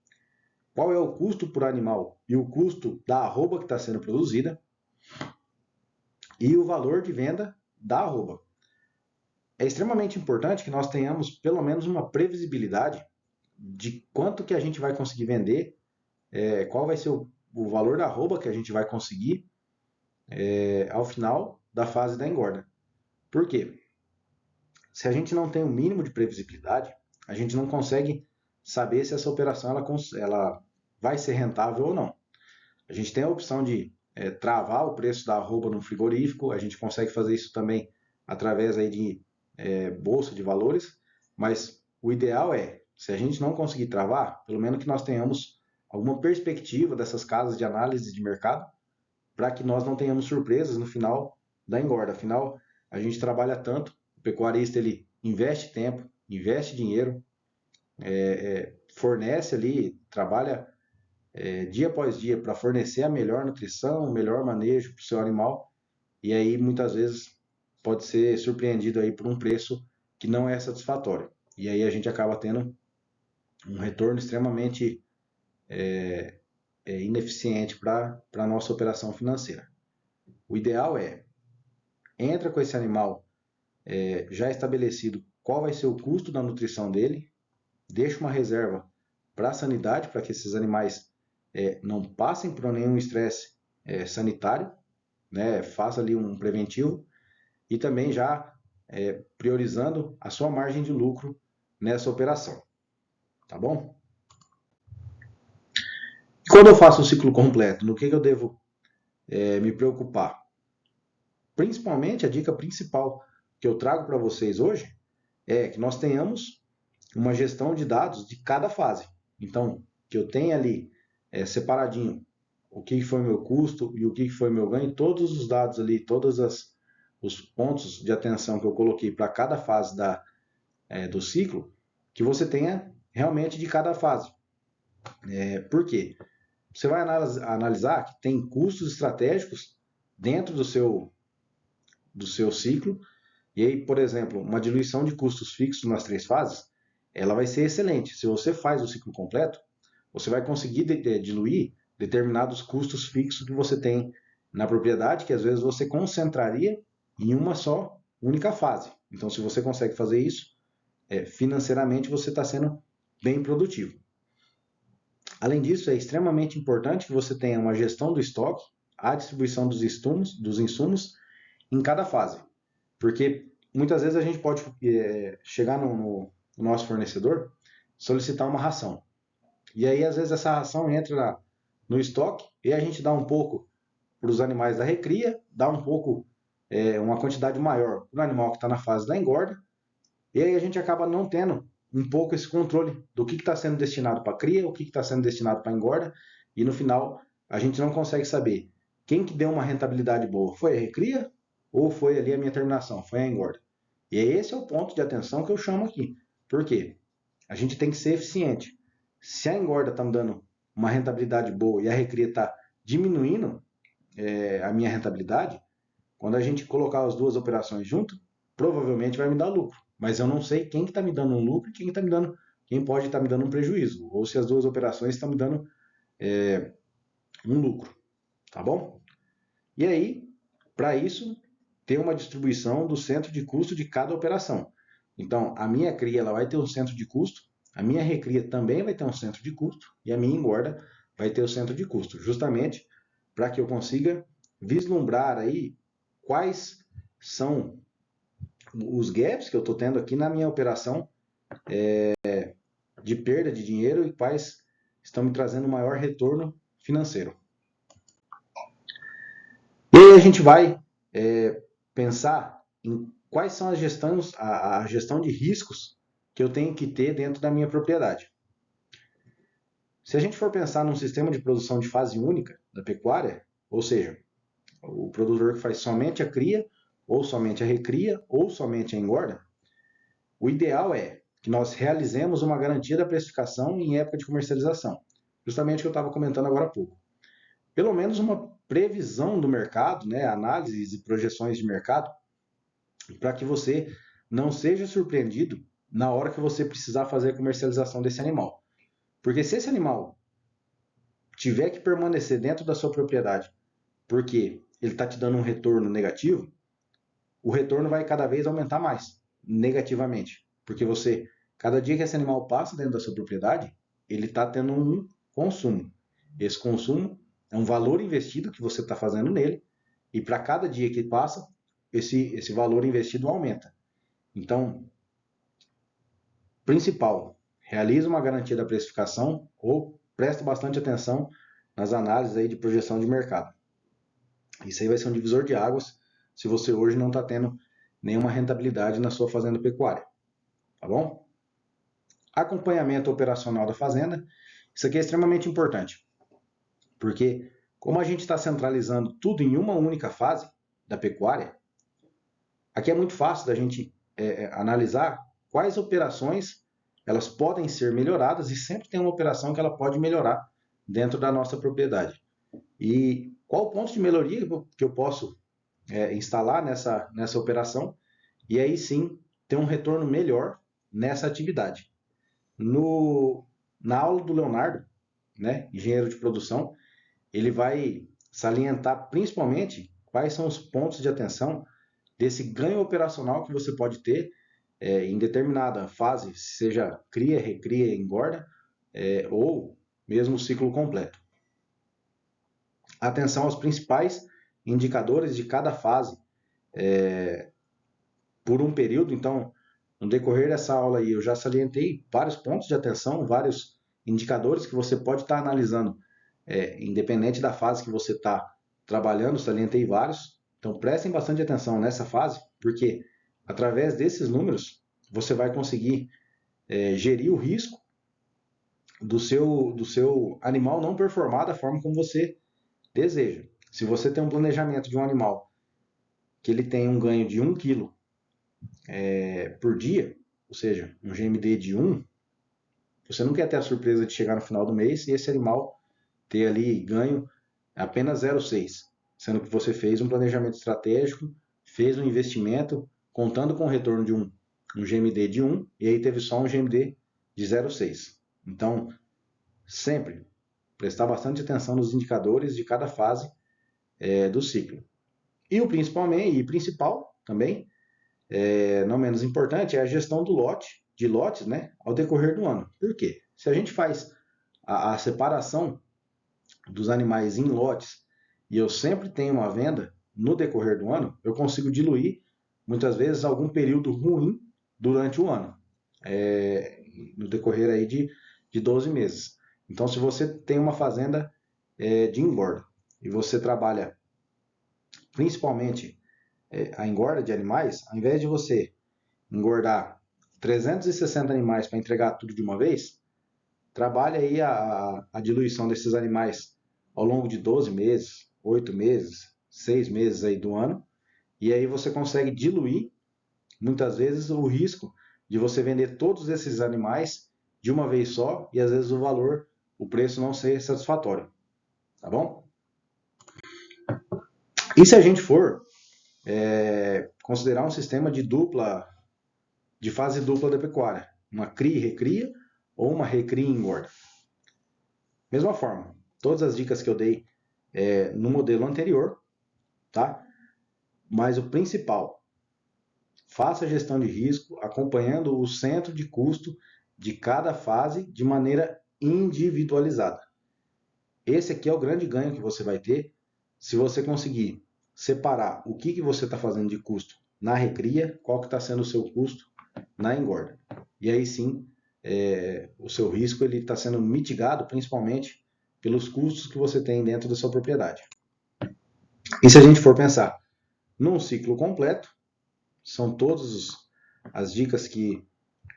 [SPEAKER 1] Qual é o custo por animal e o custo da arroba que está sendo produzida e o valor de venda da arroba. É extremamente importante que nós tenhamos pelo menos uma previsibilidade de quanto que a gente vai conseguir vender, qual vai ser o valor da arroba que a gente vai conseguir ao final da fase da engorda. Por quê? Se a gente não tem o mínimo de previsibilidade, a gente não consegue saber se essa operação ela vai ser rentável ou não. A gente tem a opção de travar o preço da arroba no frigorífico, a gente consegue fazer isso também através aí de bolsa de valores, mas o ideal se a gente não conseguir travar, pelo menos que nós tenhamos alguma perspectiva dessas casas de análise de mercado, para que nós não tenhamos surpresas no final da engorda. Afinal, a gente trabalha tanto, o pecuarista ele investe tempo, investe dinheiro, fornece ali, trabalha dia após dia para fornecer a melhor nutrição, o melhor manejo para o seu animal, e aí muitas vezes pode ser surpreendido aí por um preço que não é satisfatório. E aí a gente acaba tendo um retorno extremamente ineficiente para a nossa operação financeira. O ideal entra com esse animal já estabelecido qual vai ser o custo da nutrição dele, deixa uma reserva para a sanidade, para que esses animais não passem por nenhum estresse sanitário, né? Faça ali um preventivo e também já priorizando a sua margem de lucro nessa operação, tá bom? E quando eu faço o ciclo completo, no que eu devo me preocupar? Principalmente a dica principal que eu trago para vocês hoje é que nós tenhamos uma gestão de dados de cada fase. Então, que eu tenha ali separadinho o que foi meu custo e o que foi meu ganho, todos os dados ali, todos os pontos de atenção que eu coloquei para cada fase do ciclo, que você tenha realmente de cada fase. Por quê? Você vai analisar que tem custos estratégicos dentro do seu ciclo, e aí, por exemplo, uma diluição de custos fixos nas 3 fases, ela vai ser excelente. Se você faz o ciclo completo, você vai conseguir diluir determinados custos fixos que você tem na propriedade, que às vezes você concentraria em uma só única fase. Então, se você consegue fazer isso, financeiramente você está sendo bem produtivo. Além disso, é extremamente importante que você tenha uma gestão do estoque, a distribuição dos insumos em cada fase. Porque muitas vezes a gente pode chegar no nosso fornecedor, solicitar uma ração. E aí, às vezes, essa ração entra no estoque e a gente dá um pouco para os animais da recria, dá um pouco, uma quantidade maior para o animal que está na fase da engorda, e aí a gente acaba não tendo um pouco esse controle do que está sendo destinado para cria, o que está sendo destinado para engorda, e no final a gente não consegue saber quem que deu uma rentabilidade boa. Foi a recria ou foi ali a minha terminação? Foi a engorda. E esse é o ponto de atenção que eu chamo aqui. Por quê? A gente tem que ser eficiente. Se a engorda está me dando uma rentabilidade boa e a recria está diminuindo a minha rentabilidade, quando a gente colocar as duas operações junto, provavelmente vai me dar lucro. Mas eu não sei quem que está me dando um lucro e quem pode estar me dando um prejuízo. Ou se as duas operações estão me dando um lucro. Tá bom? E aí, para isso, ter uma distribuição do centro de custo de cada operação. Então, a minha cria ela vai ter um centro de custo, a minha recria também vai ter um centro de custo e a minha engorda vai ter o centro de custo, justamente para que eu consiga vislumbrar aí quais são os gaps que eu estou tendo aqui na minha operação de perda de dinheiro e quais estão me trazendo maior retorno financeiro. E aí a gente vai pensar em quais são a gestão de riscos que eu tenho que ter dentro da minha propriedade. Se a gente for pensar num sistema de produção de fase única da pecuária, ou seja, o produtor que faz somente a cria, ou somente a recria, ou somente a engorda, o ideal é que nós realizemos uma garantia da precificação em época de comercialização. Justamente o que eu estava comentando agora há pouco. Pelo menos uma previsão do mercado, né, análises e projeções de mercado, para que você não seja surpreendido na hora que você precisar fazer a comercialização desse animal. Porque se esse animal tiver que permanecer dentro da sua propriedade porque ele está te dando um retorno negativo, o retorno vai cada vez aumentar mais, negativamente. Porque você, cada dia que esse animal passa dentro da sua propriedade, ele está tendo um consumo. Esse consumo é um valor investido que você está fazendo nele, e para cada dia que passa, esse valor investido aumenta. Então, principal, realize uma garantia da precificação ou preste bastante atenção nas análises aí de projeção de mercado. Isso aí vai ser um divisor de águas se você hoje não está tendo nenhuma rentabilidade na sua fazenda pecuária. Tá bom? Acompanhamento operacional da fazenda. Isso aqui é extremamente importante, porque como a gente está centralizando tudo em uma única fase da pecuária, aqui é muito fácil da gente analisar quais operações elas podem ser melhoradas e sempre tem uma operação que ela pode melhorar dentro da nossa propriedade. E qual o ponto de melhoria que eu posso instalar nessa operação e aí sim ter um retorno melhor nessa atividade. Na aula do Leonardo, né, engenheiro de produção, ele vai salientar principalmente quais são os pontos de atenção desse ganho operacional que você pode ter em determinada fase, seja cria, recria, engorda, ou mesmo o ciclo completo. Atenção aos principais indicadores de cada fase por um período. Então, no decorrer dessa aula aí, eu já salientei vários pontos de atenção, vários indicadores que você pode estar analisando, independente da fase que você está trabalhando, salientei vários. Então, prestem bastante atenção nessa fase, porque através desses números, você vai conseguir gerir o risco do seu animal não performar da forma como você deseja. Se você tem um planejamento de um animal que ele tem um ganho de 1 kg por dia, ou seja, um GMD de 1, você não quer ter a surpresa de chegar no final do mês e esse animal ter ali ganho apenas 0,6, sendo que você fez um planejamento estratégico, fez um investimento contando com o retorno de um GMD de 1 e aí teve só um GMD de 0,6. Então, sempre prestar bastante atenção nos indicadores de cada fase do ciclo. E o principal também, não menos importante, é a gestão de lotes, né, ao decorrer do ano. Por quê? Se a gente faz a separação dos animais em lotes e eu sempre tenho uma venda no decorrer do ano, eu consigo diluir muitas vezes algum período ruim durante o ano, no decorrer aí de 12 meses. Então, se você tem uma fazenda de engorda e você trabalha principalmente a engorda de animais, ao invés de você engordar 360 animais para entregar tudo de uma vez, trabalhe aí a diluição desses animais ao longo de 12 meses, 8 meses, 6 meses aí do ano, e aí você consegue diluir muitas vezes o risco de você vender todos esses animais de uma vez só e às vezes o preço não ser satisfatório, tá bom? E se a gente for considerar um sistema de fase dupla da pecuária, uma cria e recria ou uma recria e engorda? Mesma forma, todas as dicas que eu dei no modelo anterior, tá? Mas o principal, faça a gestão de risco acompanhando o centro de custo de cada fase de maneira individualizada. Esse aqui é o grande ganho que você vai ter se você conseguir separar o que você está fazendo de custo na recria, qual que está sendo o seu custo na engorda. E aí sim, o seu risco está sendo mitigado principalmente pelos custos que você tem dentro da sua propriedade. E se a gente for pensar num ciclo completo, são todas as dicas que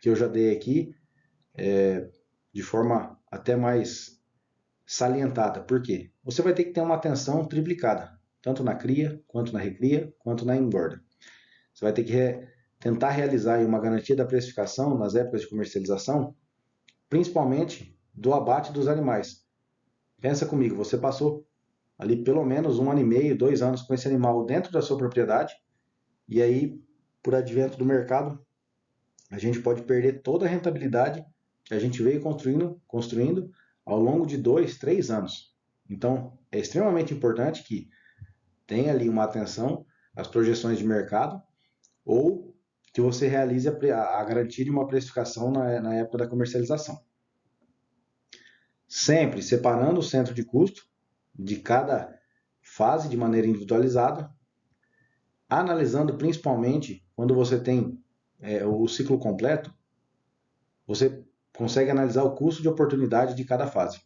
[SPEAKER 1] eu já dei aqui, de forma até mais salientada. Por quê? Você vai ter que ter uma atenção triplicada, tanto na cria, quanto na recria, quanto na engorda. Você vai ter que tentar realizar uma garantia da precificação nas épocas de comercialização, principalmente do abate dos animais. Pensa comigo, você passou ali pelo menos 1 ano e meio, 2 anos com esse animal dentro da sua propriedade, e aí, por advento do mercado, a gente pode perder toda a rentabilidade que a gente veio construindo ao longo de 2, 3 anos. Então, é extremamente importante que tenha ali uma atenção às projeções de mercado ou que você realize a garantia de uma precificação na época da comercialização. Sempre separando o centro de custo de cada fase de maneira individualizada, analisando principalmente quando você tem o ciclo completo, você consegue analisar o custo de oportunidade de cada fase.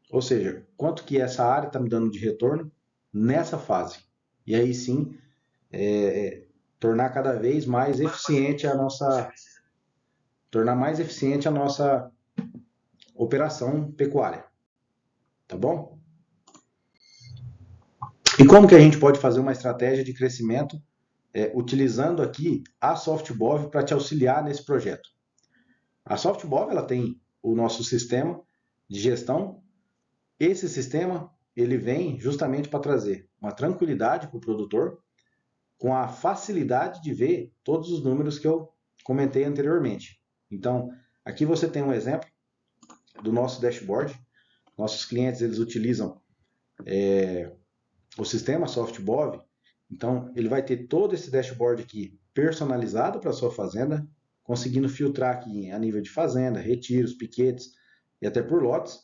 [SPEAKER 1] Ou seja, quanto que essa área está me dando de retorno nessa fase. E aí sim, tornar cada vez mais eficiente tornar mais eficiente a nossa operação pecuária. Tá bom? E como que a gente pode fazer uma estratégia de crescimento utilizando aqui a SoftBov para te auxiliar nesse projeto? A SoftBov ela tem o nosso sistema de gestão. Esse sistema ele vem justamente para trazer uma tranquilidade para o produtor, com a facilidade de ver todos os números que eu comentei anteriormente. Então, aqui você tem um exemplo do nosso dashboard. Nossos clientes eles utilizam o sistema SoftBov. Então, ele vai ter todo esse dashboard aqui personalizado para a sua fazenda, conseguindo filtrar aqui a nível de fazenda, retiros, piquetes e até por lotes.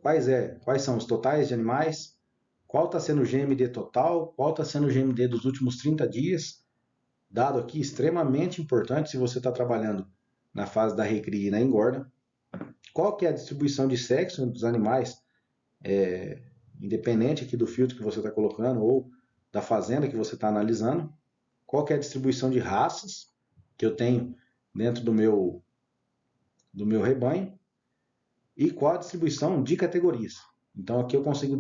[SPEAKER 1] Quais são os totais de animais, qual está sendo o GMD total, qual está sendo o GMD dos últimos 30 dias, dado aqui extremamente importante se você está trabalhando na fase da recria e na engorda. Qual que é a distribuição de sexo dos animais, independente aqui do filtro que você está colocando ou da fazenda que você está analisando. Qual que é a distribuição de raças que eu tenho dentro do meu rebanho e qual a distribuição de categorias. Então aqui eu consigo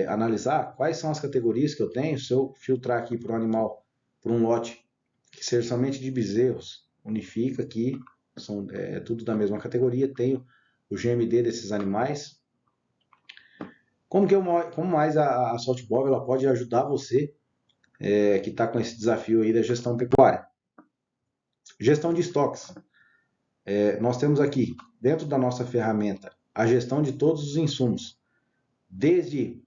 [SPEAKER 1] analisar quais são as categorias que eu tenho. Se eu filtrar aqui para um animal, para um lote que seja somente de bezerros, unifica aqui, é tudo da mesma categoria, tenho o GMD desses animais. Como mais a SoftBov ela pode ajudar você que está com esse desafio aí da gestão pecuária? Gestão de estoques. Nós temos aqui, dentro da nossa ferramenta, a gestão de todos os insumos, desde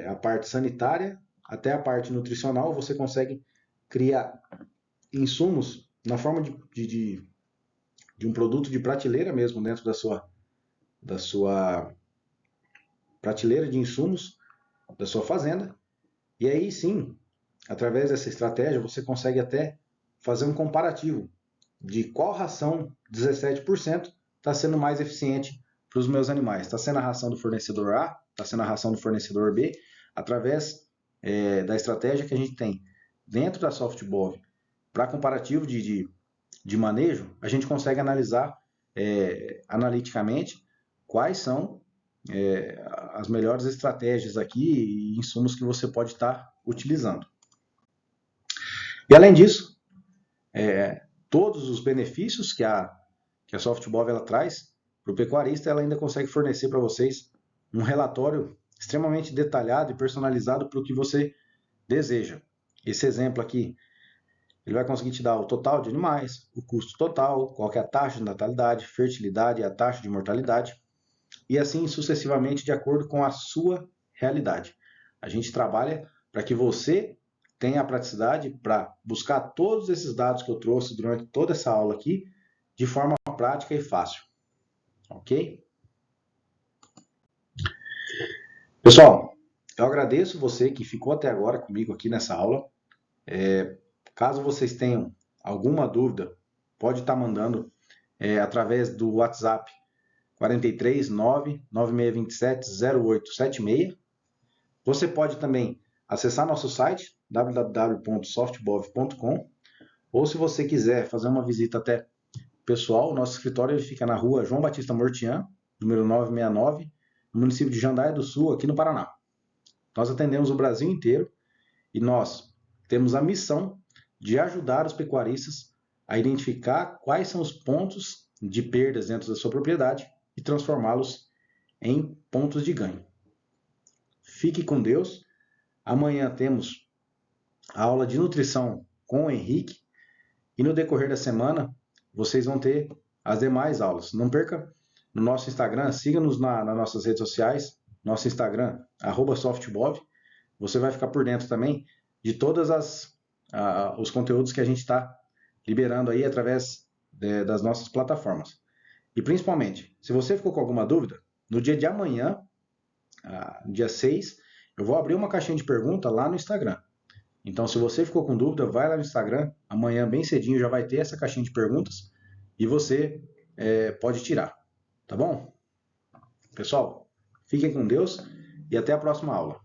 [SPEAKER 1] a parte sanitária até a parte nutricional. Você consegue criar insumos na forma de um produto de prateleira mesmo, dentro da sua prateleira de insumos da sua fazenda. E aí sim, através dessa estratégia, você consegue até fazer um comparativo de qual ração 17% está sendo mais eficiente para os meus animais. Está sendo a ração do fornecedor A, está sendo a ração do fornecedor B, através da estratégia que a gente tem dentro da SoftBov para comparativo de manejo, a gente consegue analisar analiticamente quais são as melhores estratégias aqui e insumos que você pode estar utilizando. E além disso, todos os benefícios que a SoftBov ela traz para o pecuarista, ela ainda consegue fornecer para vocês um relatório extremamente detalhado e personalizado para o que você deseja. Esse exemplo aqui, ele vai conseguir te dar o total de animais, o custo total, qual que é a taxa de natalidade, fertilidade e a taxa de mortalidade, e assim sucessivamente de acordo com a sua realidade. A gente trabalha para que você tenha a praticidade para buscar todos esses dados que eu trouxe durante toda essa aula aqui de forma prática e fácil. Ok? Pessoal, eu agradeço você que ficou até agora comigo aqui nessa aula. Caso vocês tenham alguma dúvida, pode estar mandando através do WhatsApp 43 99627 0876. Você pode também acessar nosso site www.softbov.com, ou se você quiser fazer uma visita até pessoal, o nosso escritório ele fica na rua João Batista Mortian, número 969, no município de Jandaia do Sul, aqui no Paraná. Nós atendemos o Brasil inteiro e nós temos a missão de ajudar os pecuaristas a identificar quais são os pontos de perdas dentro da sua propriedade e transformá-los em pontos de ganho. Fique com Deus. Amanhã temos a aula de nutrição com o Henrique e no decorrer da semana vocês vão ter as demais aulas. Não perca no nosso Instagram, siga-nos nas nossas redes sociais, nosso Instagram, @softbov. Você vai ficar por dentro também de todos os conteúdos que a gente está liberando aí através das nossas plataformas. E principalmente, se você ficou com alguma dúvida, no dia de amanhã, dia 6, eu vou abrir uma caixinha de pergunta lá no Instagram. Então, se você ficou com dúvida, vai lá no Instagram, amanhã bem cedinho já vai ter essa caixinha de perguntas e você pode tirar, tá bom? Pessoal, fiquem com Deus e até a próxima aula.